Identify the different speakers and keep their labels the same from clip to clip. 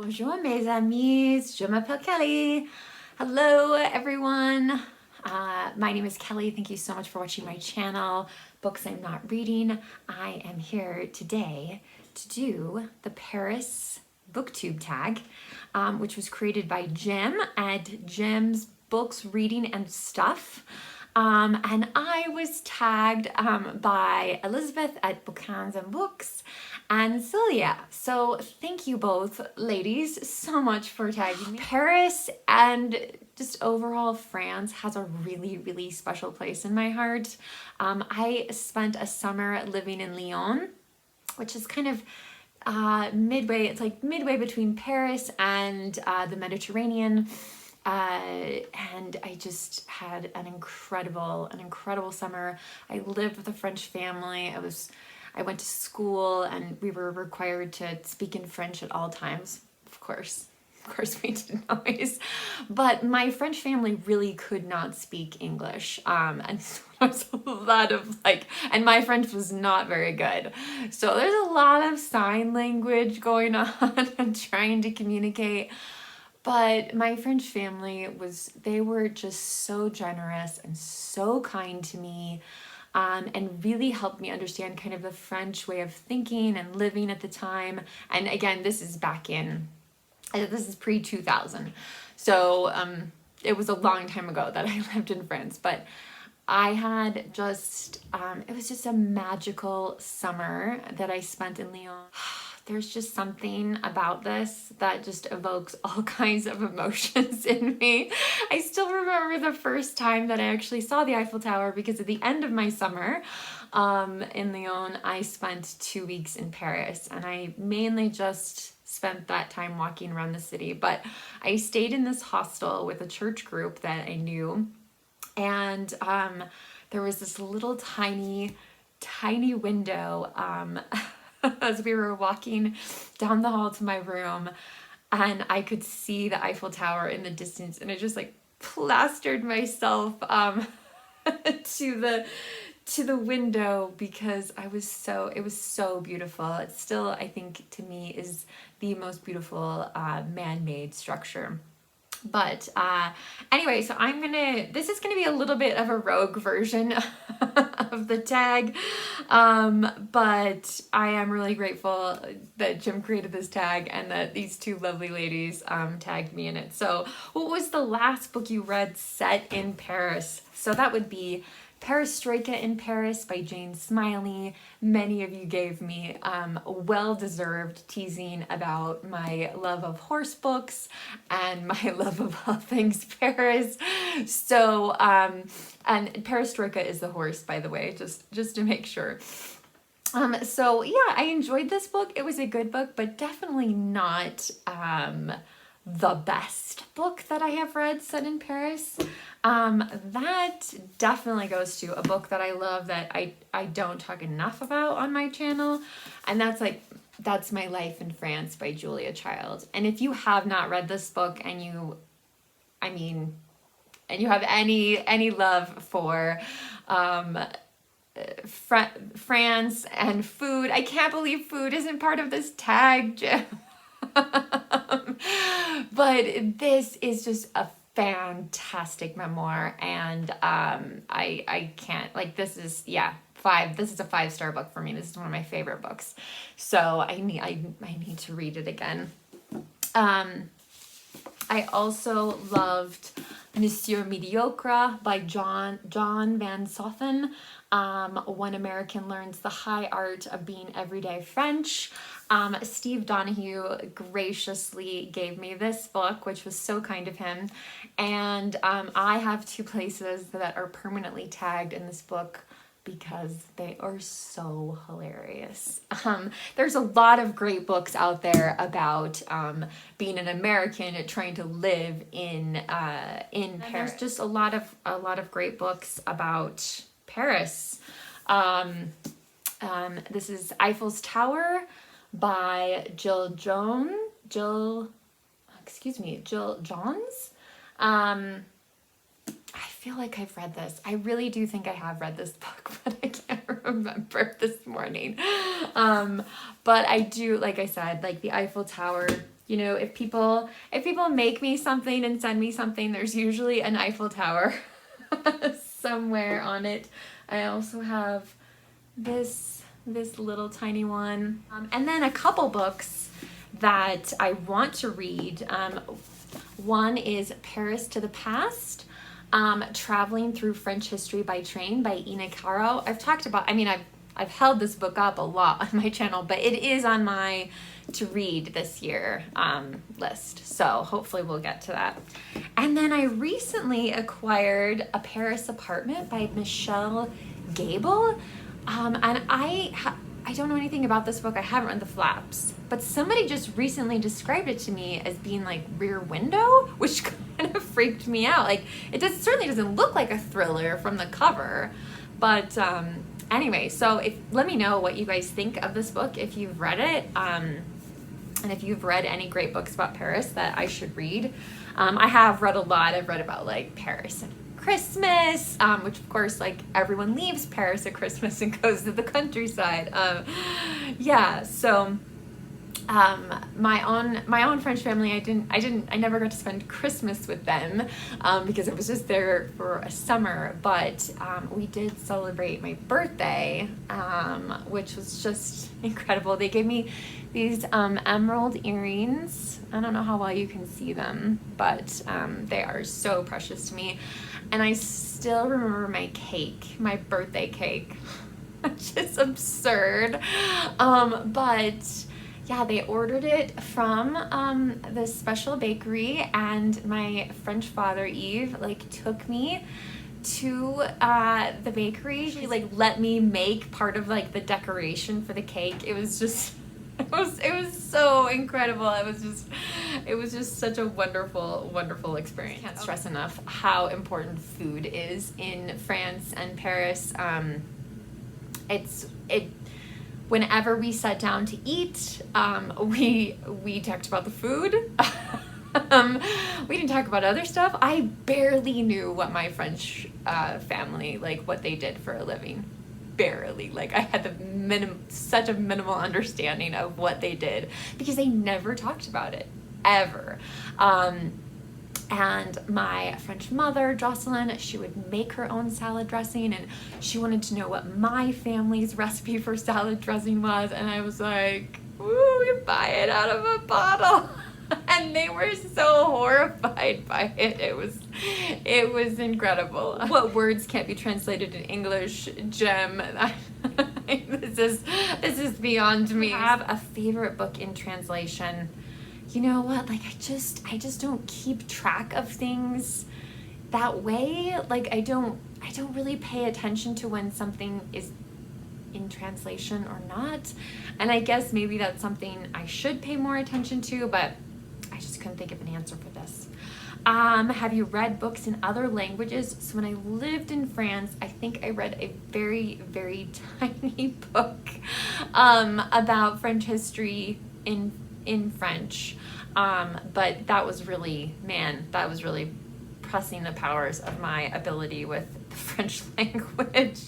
Speaker 1: Bonjour mes amis, je m'appelle Kelly. Hello everyone. My name is Kelly. Thank you so much for watching my channel, Books I'm Not Reading. I am here today to do the Paris Booktube Tag, which was created by Jim at Jim's Books, Reading and Stuff. And I was tagged by Elisabeth at Bouquins and Books and Celia. So thank you both ladies so much for tagging me. Paris and just overall France has a really, really special place in my heart. I spent a summer living in Lyon, which is kind of midway, it's like midway between Paris and the Mediterranean. And I just had an incredible summer. I lived with a French family. I went to school and we were required to speak in French at all times. Of course we didn't always, but my French family really could not speak English. And so there's a lot of and my French was not very good. So there's a lot of sign language going on and trying to communicate. But my French family they were just so generous and so kind to me, and really helped me understand kind of the French way of thinking and living at the time. And again, this is pre-2000. So it was a long time ago that I lived in France, but I had it was just a magical summer that I spent in Lyon. There's just something about this that just evokes all kinds of emotions in me. I still remember the first time that I actually saw the Eiffel Tower, because at the end of my summer in Lyon, I spent 2 weeks in Paris, and I mainly just spent that time walking around the city. But I stayed in this hostel with a church group that I knew, and there was this little tiny window as we were walking down the hall to my room, and I could see the Eiffel Tower in the distance, and I just plastered myself to the window because it was so beautiful. It still, I think, to me, is the most beautiful man-made structure. But anyway, so this is gonna be a little bit of a rogue version of the tag, but I am really grateful that Jim created this tag and that these two lovely ladies tagged me in it. So what was the last book you read set in Paris? So that would be Perestroika in Paris by Jane Smiley. Many of you gave me well-deserved teasing about my love of horse books and my love of all things Paris. So, and Perestroika is the horse, by the way, just to make sure. So yeah, I enjoyed this book. It was a good book, but definitely not the best book that I have read set in Paris. That definitely goes to a book that I love that I don't talk enough about on my channel, and that's My Life in France by Julia Child. And if you have not read this book and you have any love for France and food, I can't believe food isn't part of this tag, Jim. But this is just a fantastic memoir, and I can't, this is a 5-star book for me. This is one of my favorite books, so I need to read it again. I also loved Monsieur Mediocre by John Van Sothen. One American Learns the High Art of Being Everyday French. Steve Donoghue graciously gave me this book, which was so kind of him. And I have 2 places that are permanently tagged in this book because they are so hilarious. There's a lot of great books out there about being an American trying to live in Paris. And there's just a lot of great books about Paris. This is Eiffel's Tower by Jill Jones. I feel like I've read this. I really do think I have read this book, but I can't remember this morning. But I do, like I said, the Eiffel Tower, You know, if people make me something and send me something, there's usually an Eiffel Tower somewhere on it. I also have this little tiny one. And then a couple books that I want to read. One is Paris to the Past, Traveling Through French History by Train by Ina Caro. I've held this book up a lot on my channel, but it is on my to read this year list. So hopefully we'll get to that. And then I recently acquired A Paris Apartment by Michelle Gable. And I don't know anything about this book. I haven't read the flaps, but somebody just recently described it to me as being like Rear Window, which kind of freaked me out. Like certainly doesn't look like a thriller from the cover, but anyway, so let me know what you guys think of this book if you've read it, and if you've read any great books about Paris that I should read. I have read a lot. I've read about like Paris and Christmas, which of course, like, everyone leaves Paris at Christmas and goes to the countryside. Yeah, so my own French family, I never got to spend Christmas with them because I was just there for a summer, but we did celebrate my birthday, which was just incredible. They gave me these emerald earrings. I don't know how well you can see them, but they are so precious to me. And I still remember my cake, my birthday cake, which is absurd. But yeah, they ordered it from this special bakery, and my French father, Yves, like, took me to the bakery. She like let me make part of like the decoration for the cake. It was just it was so incredible. It was just such a wonderful experience. Can't stress enough how important food is in France and Paris. Whenever we sat down to eat, we talked about the food. We didn't talk about other stuff. I barely knew what my French family, like, what they did for a living. Barely. Like, I had such a minimal understanding of what they did because they never talked about it, ever. And my French mother, Jocelyn, she would make her own salad dressing, and she wanted to know what my family's recipe for salad dressing was, and I was like, ooh, we buy it out of a bottle. And they were so horrified by it. It was incredible. What words can't be translated in English, Gem? This is beyond me. I have a favorite book in translation. You know what? Like, I just don't keep track of things that way. Like, I don't really pay attention to when something is in translation or not. And I guess maybe that's something I should pay more attention to, but I just couldn't think of an answer for this. Have you read books in other languages? So when I lived in France, I think I read a very, very tiny book about French history in French. But that was really pressing the powers of my ability with the French language.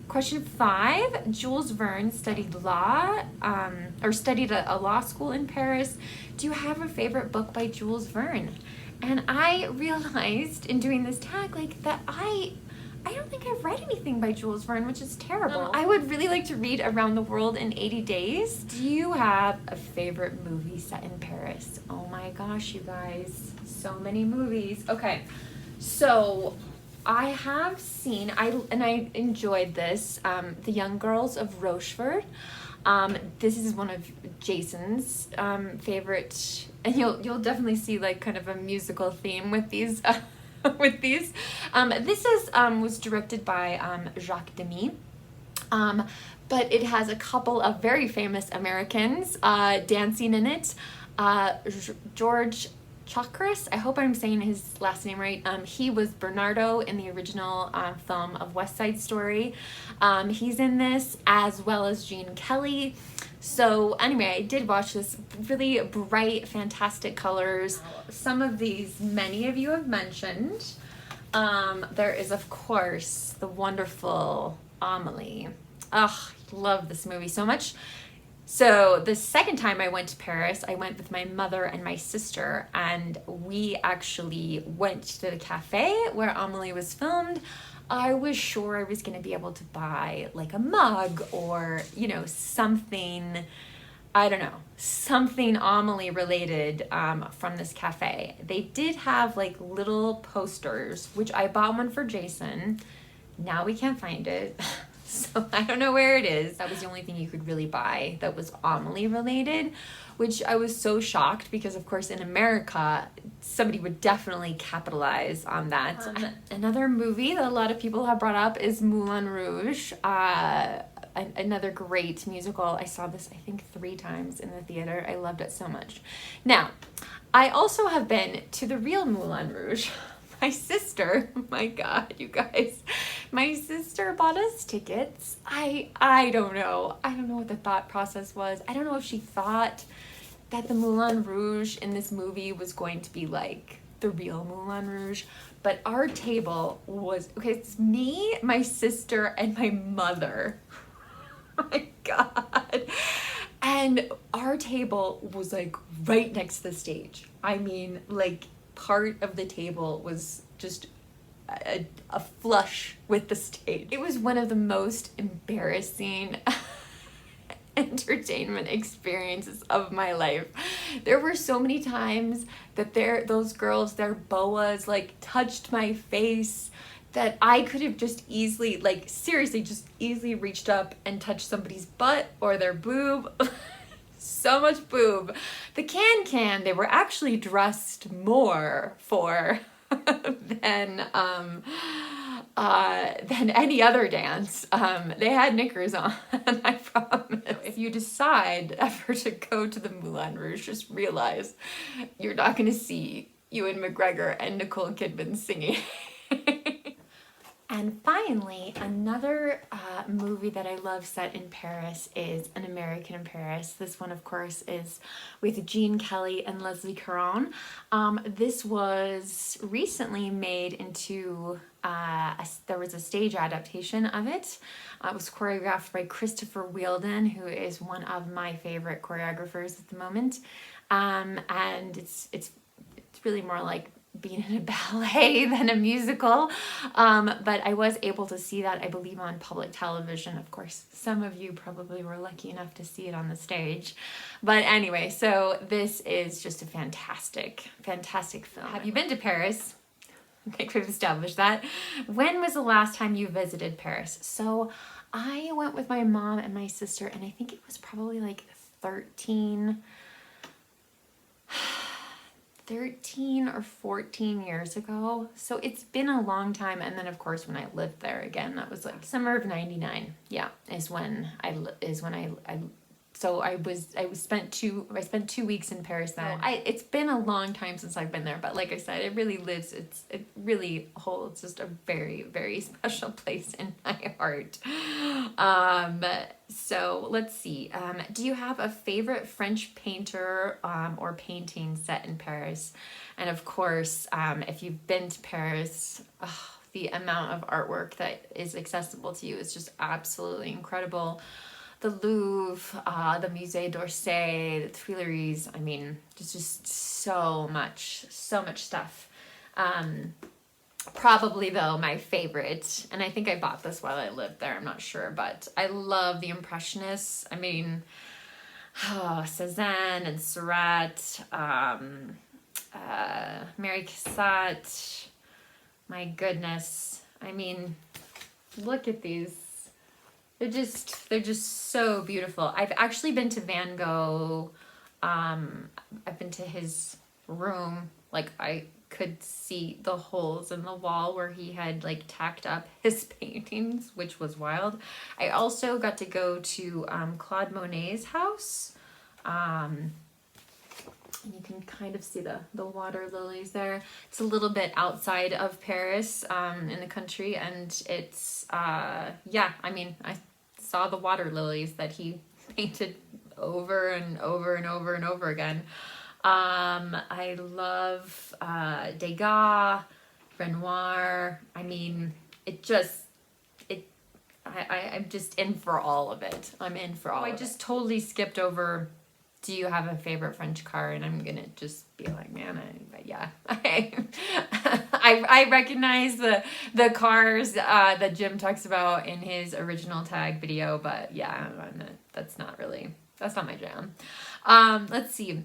Speaker 1: Question 5, Jules Verne studied law, or studied a law school in Paris. Do you have a favorite book by Jules Verne? And I realized in doing this tag, like, that I don't think I've read anything by Jules Verne, which is terrible. I would really like to read Around the World in 80 Days. Do you have a favorite movie set in Paris? Oh my gosh, you guys, so many movies. Okay, so I have seen, and I enjoyed this, The Young Girls of Rochefort. This is one of Jason's favorite, and you'll definitely see like kind of a musical theme with these. This was directed by Jacques Demy, but it has a couple of very famous Americans dancing in it. George Chakras, I hope I'm saying his last name right. He was Bernardo in the original film of West Side Story. He's in this, as well as Gene Kelly. So anyway, I did watch this. Really bright, fantastic colors. Some of these, many of you have mentioned. There is, of course, the wonderful Amelie. Ugh, love this movie so much. So the second time I went to Paris, I went with my mother and my sister, and we actually went to the cafe where Amelie was filmed. I was sure I was going to be able to buy like a mug or, you know, something, I don't know, something Amelie related from this cafe. They did have like little posters, which I bought one for Jason. Now we can't find it. So I don't know where it is. That was the only thing you could really buy that was Amelie related, which I was so shocked because, of course, in America, somebody would definitely capitalize on that. Another movie that a lot of people have brought up is Moulin Rouge. Another great musical. I saw this, I think, 3 times in the theater. I loved it so much. Now, I also have been to the real Moulin Rouge. My sister, oh my God, you guys, my sister bought us tickets. I don't know. I don't know what the thought process was. I don't know if she thought that the Moulin Rouge in this movie was going to be like the real Moulin Rouge, but our table was, okay, it's me, my sister, and my mother. Oh my God. And our table was like right next to the stage. I mean, like, part of the table was just a flush with the stage. It was one of the most embarrassing entertainment experiences of my life. There were so many times that those girls, their boas like touched my face that I could have just easily, like seriously, just easily reached up and touched somebody's butt or their boob. So much boob. The can, they were actually dressed more for than any other dance. They had knickers on, I promise. If you decide ever to go to the Moulin Rouge, just realize you're not going to see Ewan McGregor and Nicole Kidman singing. And finally, another movie that I love set in Paris is An American in Paris. This one, of course, is with Gene Kelly and Leslie Caron. This was recently made into, there was a stage adaptation of it. It was choreographed by Christopher Wheeldon, who is one of my favorite choreographers at the moment. And it's really more like being in a ballet than a musical, but I was able to see that, I believe, on public television. Of course, some of you probably were lucky enough to see it on the stage, but anyway, so this is just a fantastic film. Have you been to Paris? I think we've established that. When was the last time you visited Paris? So I went with my mom and my sister, and I think it was probably like 13 or 14 years ago. So it's been a long time. And then of course when I lived there again, that was like summer of 99. Yeah, is when I spent 2 weeks in Paris then. It's been a long time since I've been there, but like I said, it really holds just a very, very special place in my heart. So let's see. Do you have a favorite French painter or painting set in Paris? And of course, if you've been to Paris, the amount of artwork that is accessible to you is just absolutely incredible. The Louvre, the Musée d'Orsay, the Tuileries, I mean, just so much stuff. Probably, though, my favorite, and I think I bought this while I lived there, I'm not sure, but I love the Impressionists. I mean, Cézanne and Seurat, Mary Cassatt, my goodness. I mean, look at these. They're just so beautiful. I've actually been to Van Gogh. I've been to his room. Like, I could see the holes in the wall where he had like tacked up his paintings, which was wild. I also got to go to Claude Monet's house. And you can kind of see the water lilies there. It's a little bit outside of Paris, in the country, and it's yeah, I mean, I saw the water lilies that he painted over and over and over and over again. I love Degas, Renoir. I mean, I'm just in for all of it. I'm in for all of it. I just totally skipped over, do you have a favorite French car? And I'm gonna just be like, man, I recognize the cars that Jim talks about in his original tag video, but yeah, that's not my jam. Let's see.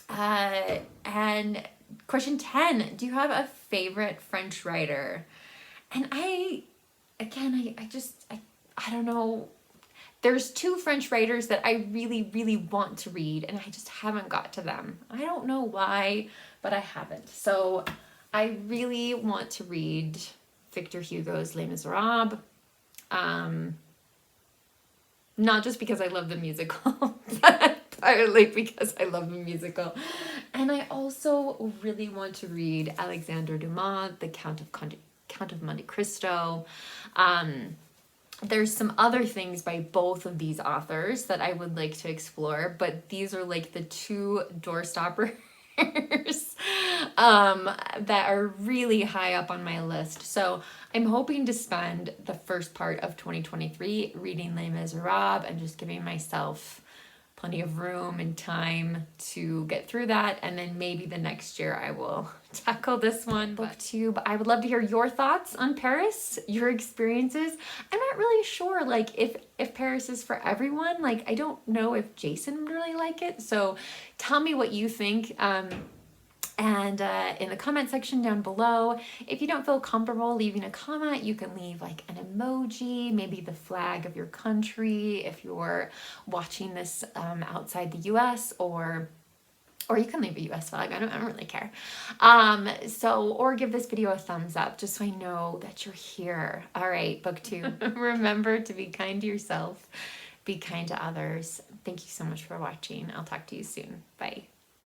Speaker 1: And question 10, do you have a favorite French writer? And I don't know. There's two French writers that I really, really want to read, and I just haven't got to them. I don't know why, but I haven't. So I really want to read Victor Hugo's Les Miserables. Not just because I love the musical, but partly because I love the musical. And I also really want to read Alexandre Dumas, The Count of Monte Cristo. There's some other things by both of these authors that I would like to explore, but these are like the two doorstoppers that are really high up on my list. So I'm hoping to spend the first part of 2023 reading Les Miserables and just giving myself plenty of room and time to get through that, and then maybe the next year I will tackle this one. Booktube, I would love to hear your thoughts on Paris, your experiences. I'm not really sure like if Paris is for everyone. Like I don't know if Jason would really like it, so tell me what you think. And in the comment section down below, if you don't feel comfortable leaving a comment, you can leave like an emoji, maybe the flag of your country if you're watching this outside the US, or you can leave a US flag. I don't really care. Or give this video a thumbs up just so I know that you're here. All right, Booktube. Remember to be kind to yourself, be kind to others. Thank you so much for watching. I'll talk to you soon. Bye.